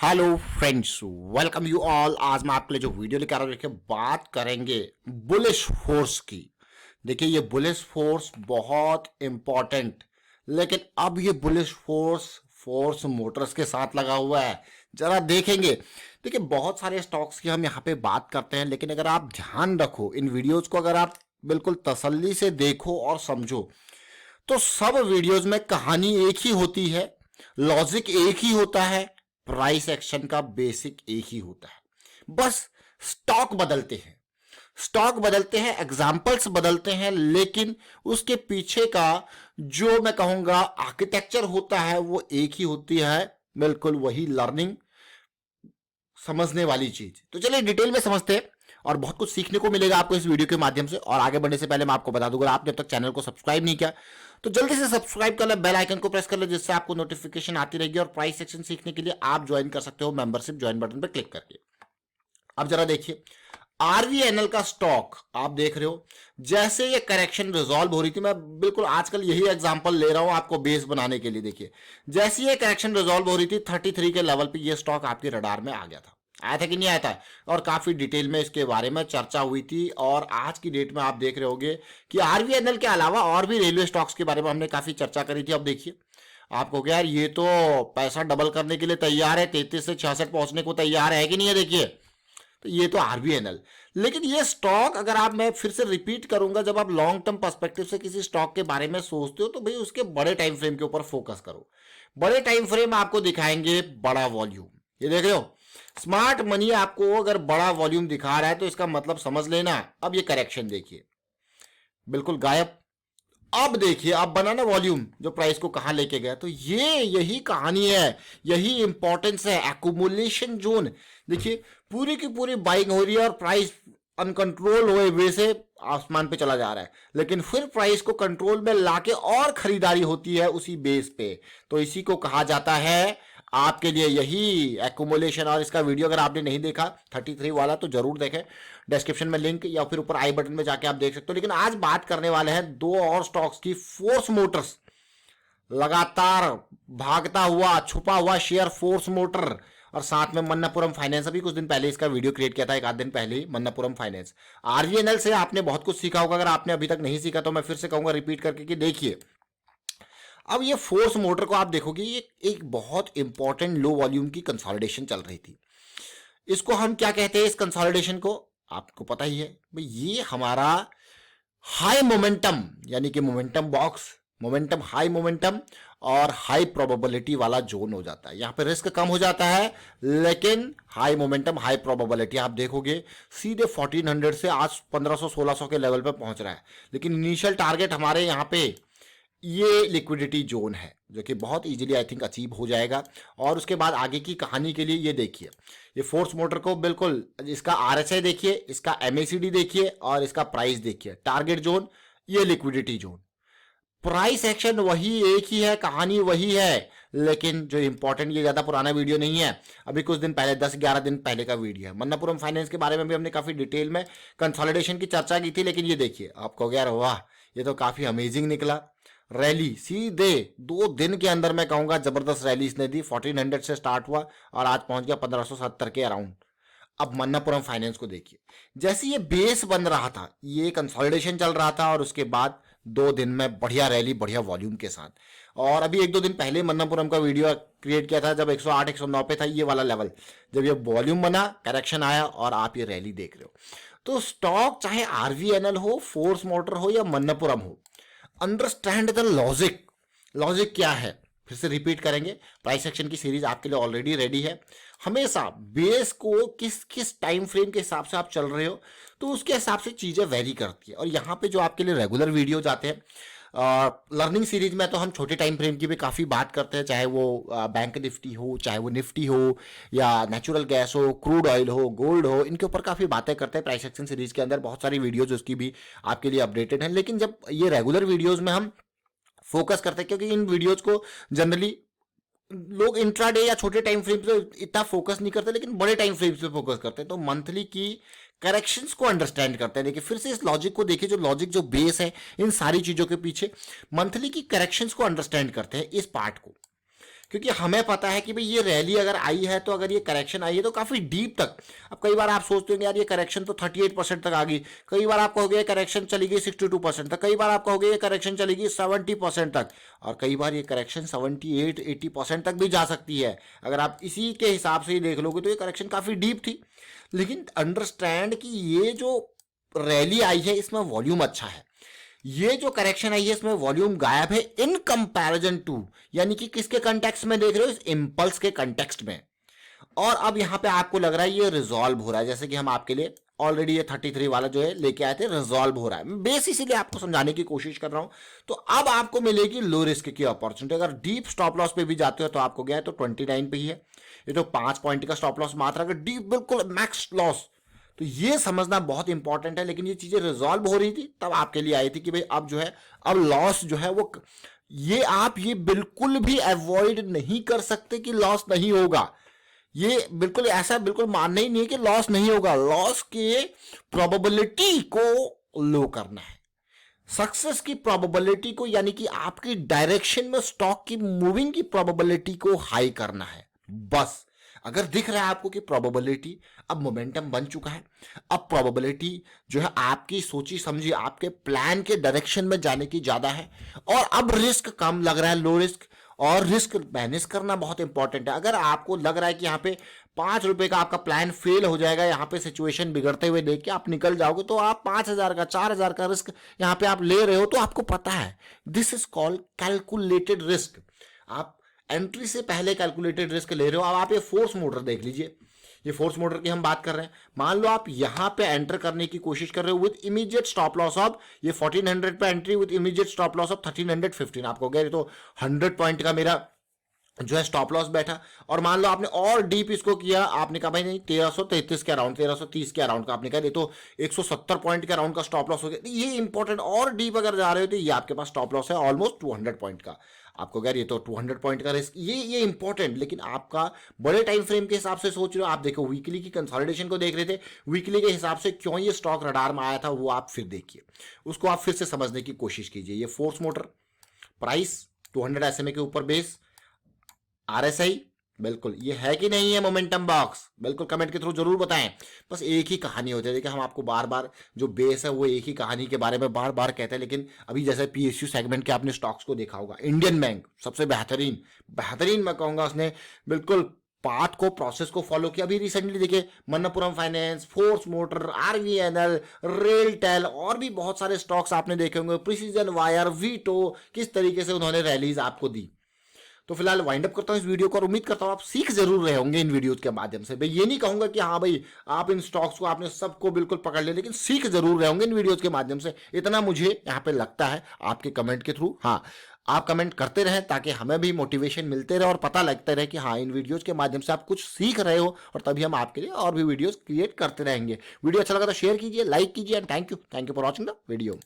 Hello friends, welcome you all. आज मैं आपके लिए जो वीडियो लेकर आ रहा हूँ, देखिए बात करेंगे बुलिश फोर्स की। देखिए ये बुलिश फोर्स बहुत इंपॉर्टेंट, लेकिन अब ये बुलिश फोर्स फोर्स मोटर्स के साथ लगा हुआ है। जरा देखेंगे। देखिए बहुत सारे स्टॉक्स की हम यहाँ पे बात करते हैं, लेकिन अगर आप ध्यान रखो इन वीडियोज को, अगर आप बिल्कुल तसल्ली से देखो और समझो, तो सब वीडियोज में कहानी एक ही होती है, लॉजिक एक ही होता है, प्राइस एक्शन का बेसिक एक ही होता है। बस स्टॉक बदलते हैं, एग्जाम्पल्स बदलते हैं, लेकिन उसके पीछे का जो मैं कहूंगा आर्किटेक्चर होता है वो एक ही होती है। बिल्कुल वही लर्निंग, समझने वाली चीज। तो चलिए डिटेल में समझते हैं और बहुत कुछ सीखने को मिलेगा आपको इस वीडियो के माध्यम से। और आगे बढ़ने से पहले मैं आपको बता दूंगा, आपने अब तक चैनल को सब्सक्राइब नहीं किया तो जल्दी से सब्सक्राइब कर ले, बेल आइकन को प्रेस कर ले, जिससे आपको नोटिफिकेशन आती रहेगी। और प्राइस सेक्शन सीखने के लिए आप ज्वाइन कर सकते हो मेंबरशिप ज्वाइन बटन पर क्लिक करके। अब जरा देखिए आरवीएनएल का स्टॉक आप देख रहे हो, जैसे ये करेक्शन रिजॉल्व हो रही थी, मैं बिल्कुल आजकल यही एग्जांपल ले रहा हूं आपको बेस बनाने के लिए। देखिए जैसे ये करेक्शन रिजॉल्व हो रही थी 33 के लेवल पे ये स्टॉक आपके रडार में आ गया था। आया था कि नहीं आया था? और काफी डिटेल में इसके बारे में चर्चा हुई थी। और आज की डेट में आप देख रहे होंगे कि आरवीएनएल के अलावा और भी रेलवे स्टॉक्स के बारे में हमने काफी चर्चा करी थी। अब देखिए आपको क्या यार, ये तो पैसा डबल करने के लिए तैयार है, 33 से 66 पहुंचने को तैयार है कि नहीं है? देखिए तो ये तो आरबीएनएल। लेकिन ये स्टॉक अगर आप, मैं फिर से रिपीट करूंगा, जब आप लॉन्ग टर्म पर्सपेक्टिव से किसी स्टॉक के बारे में सोचते हो तो भाई उसके बड़े टाइम फ्रेम के ऊपर फोकस करो। बड़े टाइम फ्रेम आपको दिखाएंगे बड़ा वॉल्यूम। ये देख रहे हो, स्मार्ट मनी आपको अगर बड़ा वॉल्यूम दिखा रहा है तो इसका मतलब समझ लेना। अब ये करेक्शन देखिए बिल्कुल गायब। अब देखिए अब बना ना वॉल्यूम, जो प्राइस को कहां लेके गया। तो ये यही कहानी है, यही इंपॉर्टेंस है, एक्यूमुलेशन जोन। देखिए पूरी की पूरी बाइंग हो रही है और प्राइस अनकंट्रोल हुए वे से आसमान पे चला जा रहा है, लेकिन फिर प्राइस को कंट्रोल में लाके और खरीदारी होती है उसी बेस पे। तो इसी को कहा जाता है आपके लिए यही एक्यूमुलेशन। और इसका वीडियो अगर आपने नहीं देखा 33 वाला तो जरूर देखें, डिस्क्रिप्शन में लिंक या फिर ऊपर आई बटन में जाके आप देख सकते हो। लेकिन आज बात करने वाले हैं दो और स्टॉक्स की। फोर्स मोटर्स, लगातार भागता हुआ छुपा हुआ शेयर फोर्स मोटर, और साथ में मन्नापुरम फाइनेंस। अभी कुछ दिन पहले इसका वीडियो क्रिएट किया था, एक आध दिन पहले ही, मन्नापुरम फाइनेंस। आरवीएनएल से आपने बहुत कुछ सीखा होगा, अगर आपने अभी तक नहीं सीखा तो मैं फिर से कहूंगा रिपीट करके कि देखिए अब ये फोर्स मोटर को आप देखोगे, ये एक बहुत इंपॉर्टेंट लो वॉल्यूम की कंसोलिडेशन चल रही थी। इसको हम क्या कहते हैं, इस कंसोलिडेशन को आपको पता ही है भाई, ये हमारा हाई मोमेंटम, यानी कि momentum box, momentum high momentum और हाई प्रोबेबिलिटी वाला जोन हो जाता है। यहां पे रिस्क कम हो जाता है, लेकिन हाई मोमेंटम हाई प्रोबेबिलिटी। आप देखोगे सीधे 1400 से आज 1500-1600 के लेवल पे पहुंच रहा है। लेकिन इनिशियल टारगेट हमारे यहाँ पे ये लिक्विडिटी जोन है, जो कि बहुत इजीली आई थिंक अचीव हो जाएगा। और उसके बाद आगे की कहानी के लिए ये देखिए, ये फोर्स मोटर को बिल्कुल इसका आरएसआई देखिए, इसका एमएसीडी देखिए और इसका प्राइस देखिए। टारगेट जोन, ये लिक्विडिटी जोन। प्राइस एक्शन वही एक ही है, कहानी वही है, लेकिन जो इंपॉर्टेंट, ये ज्यादा पुराना वीडियो नहीं है, अभी कुछ दिन पहले 10-11 दिन पहले का वीडियो है। मन्नापुरम फाइनेंस के बारे में भी हमने काफी डिटेल में कंसोलिडेशन की चर्चा की थी। लेकिन ये देखिए आपको यार वाह, ये तो काफी अमेजिंग निकला। रैली सीधे 2 दिन के अंदर मैं कहूंगा जबरदस्त रैली इसने दी। 1400 से स्टार्ट हुआ और आज पहुंच गया 1570 के अराउंड। अब मन्नापुरम फाइनेंस को देखिए, जैसे ये बेस बन रहा था, ये कंसोलिडेशन चल रहा था और उसके बाद 2 दिन में बढ़िया रैली, बढ़िया वॉल्यूम के साथ। और अभी 1-2 दिन पहले मन्नापुरम का वीडियो क्रिएट किया था, जब 108-109 पे था ये वाला लेवल, जब ये वॉल्यूम बना, करेक्शन आया और आप ये रैली देख रहे हो। तो स्टॉक चाहे आरवीएनएल हो, फोर्स मोटर हो या मन्नापुरम हो, अंडरस्टैंड द लॉजिक। लॉजिक क्या है फिर से रिपीट करेंगे। प्राइस एक्शन की सीरीज आपके लिए ऑलरेडी रेडी है। हमेशा बेस को किस किस टाइम फ्रेम के हिसाब से आप चल रहे हो, तो उसके हिसाब से चीजें वेरी करती है। और यहाँ पे जो आपके लिए रेगुलर वीडियो जाते हैं लर्निंग सीरीज में, तो हम छोटे टाइम फ्रेम की भी काफ़ी बात करते हैं, चाहे वो बैंक निफ्टी हो, चाहे वो निफ्टी हो, या नेचुरल गैस हो, क्रूड ऑयल हो, गोल्ड हो, इनके ऊपर काफ़ी बातें करते हैं। प्राइस एक्शन सीरीज के अंदर बहुत सारी वीडियोज उसकी भी आपके लिए अपडेटेड हैं। लेकिन जब ये रेगुलर वीडियोज में हम फोकस करते हैं, क्योंकि इन वीडियोज को जनरली लोग इंट्राडे या छोटे टाइम फ्रेम पे इतना फोकस नहीं करते, लेकिन बड़े टाइम फ्रेम पे फोकस करते हैं, तो मंथली की करेक्शंस को अंडरस्टैंड करते हैं। देखिए फिर से इस लॉजिक को देखिए, जो लॉजिक जो बेस है इन सारी चीजों के पीछे, मंथली की करेक्शंस को अंडरस्टैंड करते हैं इस पार्ट को। क्योंकि हमें पता है कि भाई ये रैली अगर आई है तो अगर ये करेक्शन आई है तो काफी डीप तक। अब कई बार आप सोचते होंगे यार ये करेक्शन तो 38% तक आ गई, कई बार आप कहोगे करेक्शन चली गई 62% तक, कई बार आप कहोगे ये करेक्शन चली गई 70% तक, और कई बार ये करेक्शन 78-80% तक भी जा सकती है। अगर आप इसी के हिसाब से ही देख लोगे तो ये करेक्शन काफी डीप थी। लेकिन अंडरस्टैंड कि ये जो रैली आई है इसमें वॉल्यूम अच्छा है, ये जो करेक्शन आई है इसमें वॉल्यूम गायब है इन कंपैरिजन टू, यानी कि किसके कंटेक्स्ट में देख रहे हो, इस इंपल्स के कंटेक्स्ट में। और अब यहां पे आपको लग रहा है ये रिजॉल्व हो रहा है, जैसे कि हम आपके लिए ऑलरेडी ये 33 वाला जो है लेके आए थे, रिजॉल्व हो रहा है। बेस इसीलिए आपको समझाने की कोशिश कर रहा हूं। तो अब आपको मिलेगी लो रिस्क की अपॉर्चुनिटी। अगर डीप स्टॉप लॉस पे भी जाते हो तो आपको गया है तो 29 पे ही है, ये तो 5 पॉइंट का स्टॉप लॉस मात्र, अगर डीप बिल्कुल मैक्स लॉस, तो ये समझना बहुत इंपॉर्टेंट है। लेकिन ये चीजें रिजॉल्व हो रही थी तब आपके लिए आई थी कि भाई अब जो है, अब लॉस जो है वो ये आप ये बिल्कुल भी अवॉइड नहीं कर सकते कि लॉस नहीं होगा। ये बिल्कुल ऐसा बिल्कुल मानना ही नहीं है कि लॉस नहीं होगा। लॉस के प्रोबेबिलिटी को लो करना है, सक्सेस की प्रोबेबिलिटी को, यानी कि आपकी डायरेक्शन में स्टॉक की मूविंग की प्रोबेबिलिटी को हाई करना है बस। अगर दिख रहा है आपको कि प्रोबेबिलिटी अब मोमेंटम बन चुका है, अब प्रोबेबिलिटी जो है आपकी सोची समझी आपके प्लान के डायरेक्शन में जाने की ज्यादा है, और अब रिस्क कम लग रहा है, लो रिस्क, और रिस्क मैनेज करना बहुत इंपॉर्टेंट है। अगर आपको लग रहा है कि यहाँ पे 5 रुपए का आपका प्लान फेल हो जाएगा, यहाँ पे सिचुएशन बिगड़ते हुए देख के आप निकल जाओगे, तो आप 5,000 का 4,000 का रिस्क यहाँ पे आप ले रहे हो, तो आपको पता है this is called calculated risk. आप एंट्री से पहले कैलकुलेटेड रिस्क ले रहे हो। अब आप ये फोर्स मोटर देख लीजिए, ये फोर्स मोटर की हम बात कर रहे हैं। मान लो आप यहां पे एंटर करने की कोशिश कर रहे हो with immediate stop loss of ये 1400 पे entry with immediate stop loss of 1315, आपको गया तो 100 पॉइंट का मेरा जो है स्टॉप लॉस बैठा। और मान लो आपने और डीप इसको किया, आपने कहा भाई नहीं 1333 के अराउंड, 1330 के अराउंड का आपने कहा, ये तो 170 पॉइंट के अराउंड का स्टॉप लॉस हो गया। ये इंपॉर्टेंट, और डीप अगर जा रहे हो तो ये आपके पास स्टॉप लॉस है ऑलमोस्ट 200 पॉइंट का। आपको कह ये तो 200 पॉइंट का रिस्क, ये इंपॉर्टेंट। लेकिन आपका बड़े टाइम फ्रेम के हिसाब से सोच रहे हो, आप देखो वीकली की कंसोलिडेशन को देख रहे थे, वीकली के हिसाब से क्यों ये स्टॉक रडार में आया था वो आप फिर देखिए, उसको आप फिर से समझने की कोशिश कीजिए। ये फोर्स मोटर प्राइस 200 SMA के ऊपर बेस, RSI बिल्कुल ये है कि नहीं है, मोमेंटम बॉक्स बिल्कुल कमेंट के थ्रू जरूर बताएं। बस एक ही कहानी होती है, देखिए हम आपको बार बार जो बेस है वो एक ही कहानी के बारे में बार बार कहते हैं। लेकिन अभी जैसे PSU सेगमेंट के आपने स्टॉक्स को देखा होगा, इंडियन बैंक सबसे बेहतरीन मैं कहूंगा, उसने बिल्कुल पार्ट को प्रोसेस को फॉलो किया। अभी रिसेंटली देखिए मन्नपुरम फाइनेंस, फोर्स मोटर, RVNL, रेलटेल और भी बहुत सारे स्टॉक्स आपने देखे होंगे, प्रिसीजन वायर, वीटो, किस तरीके से उन्होंने रैलीज आपको दी। तो फिलहाल वाइंड अप करता हूं इस वीडियो को, और उम्मीद करता हूं आप सीख जरूर रहे होंगे इन वीडियोस के माध्यम से। भाई ये नहीं कहूंगा कि हाँ भाई आप इन स्टॉक्स को आपने सबको बिल्कुल पकड़ लिया, लेकिन सीख जरूर रहे होंगे इन वीडियोस के माध्यम से, इतना मुझे यहाँ पे लगता है आपके कमेंट के थ्रू। हाँ, आप कमेंट करते रहें ताकि हमें भी मोटिवेशन मिलते रहे और पता लगता रहे कि हाँ इन वीडियोस के माध्यम से आप कुछ सीख रहे हो, और तभी हम आपके लिए और भी वीडियोस क्रिएट करते रहेंगे। वीडियो अच्छा लगा तो शेयर कीजिए, लाइक कीजिए, and thank you for watching the video.